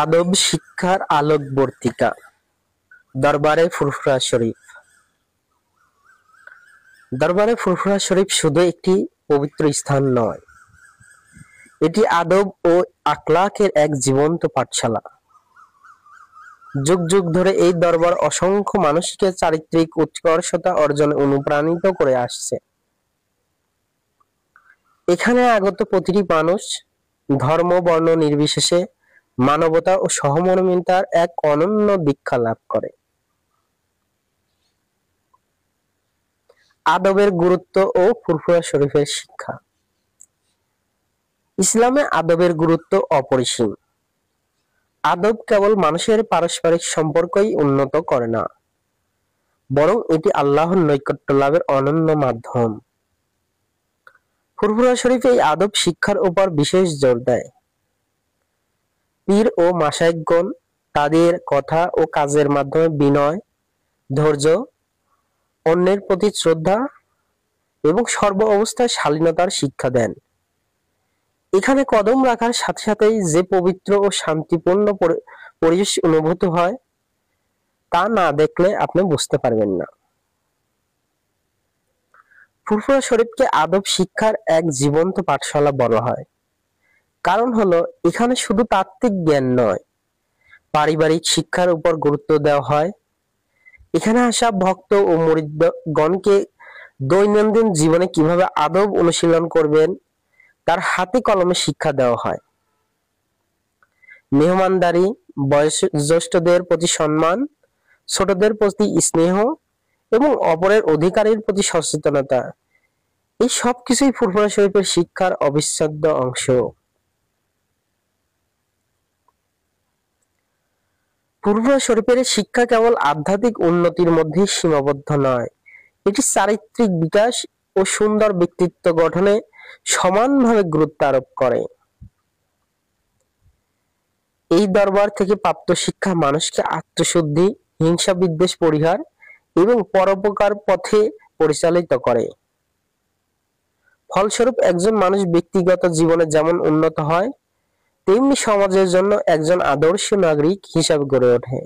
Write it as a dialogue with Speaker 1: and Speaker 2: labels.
Speaker 1: আদব শিক্ষার আলোকবর্তিকা। দরবারে ফুরফুরা শরীফ। দরবারে ফুরফুরা শরীফ শুধু একটি পবিত্র স্থান নয়, এটি আদব ও আখলাকের এক জীবন্ত পাঠশালা। যুগ যুগ ধরে এই দরবার অসংখ্য মানুষকে চারিত্রিক উৎকর্ষতা অর্জনে অনুপ্রাণিত করে আসছে। এখানে আগত প্রতিটি মানুষ ধর্ম বর্ণ নির্বিশেষে মানবতা ও সহমর্মিতার এক অনন্য দীক্ষা লাভ করে। আদবের গুরুত্ব ও ফুরফুরা শরীফের শিক্ষা। ইসলামে আদবের গুরুত্ব অপরিসীম। আদব কেবল মানুষের পারস্পরিক সম্পর্কই উন্নত করে না, বরং এটি আল্লাহর নৈকট্য লাভের অনন্য মাধ্যম। ফুরফুরা শরীফ এই আদব শিক্ষার উপর বিশেষ জোর দেয়। পীর ও মাশায়েখগণ তাদের কথা ও কাজের মাধ্যমে বিনয়, ধৈর্য, অন্যের প্রতি শ্রদ্ধা এবং সর্ব অবস্থায় শালীনতার শিক্ষা দেন। এখানে কদম রাখার সাথে সাথেই যে পবিত্র ও শান্তিপূর্ণ পরিবেশ অনুভূত হয়, তা না দেখলে আপনি বুঝতে পারবেন না। ফুরফুরা শরীফকে আদব শিক্ষার এক জীবন্ত পাঠশালা বলা হয়। কারণ হলো, এখানে শুধু তাত্ত্বিক জ্ঞান নয়, পারিবারিক শিক্ষার উপর গুরুত্ব দেওয়া হয়। এখানে আসা ভক্ত ও মুরিদগণকে দৈনন্দিন জীবনে কিভাবে আদব অনুশীলন করবেন তার হাতে কলমে শিক্ষা দেওয়া হয়। মেহমানদারি, বয়োজ্যেষ্ঠদের প্রতি সম্মান, ছোটদের প্রতি স্নেহ এবং অপরের অধিকারের প্রতি সচেতনতা, এই সব কিছুই ফুরফুরা শরীফের শিক্ষার অবিচ্ছেদ্য অংশ। ফুরফুরা শরীফের শিক্ষা কেবল আধ্যাত্মিক উন্নতির মধ্যেই সীমাবদ্ধ নয়, এটি চারিত্রিক বিকাশ ও সুন্দর ব্যক্তিত্ব গঠনে সমানভাবে গুরুত্ব আরোপ করে। এই দরবার থেকে প্রাপ্ত শিক্ষা মানুষকে আত্মশুদ্ধি, হিংসা বিদ্বেষ পরিহার এবং পরোপকার পথে পরিচালিত করে। ফলস্বরূপ একজন মানুষ ব্যক্তিগত জীবনে যেমন উন্নত হয়, তেমনি সমাজের জন্য একজন আদর্শ নাগরিক হিসাবে গড়ে ওঠে।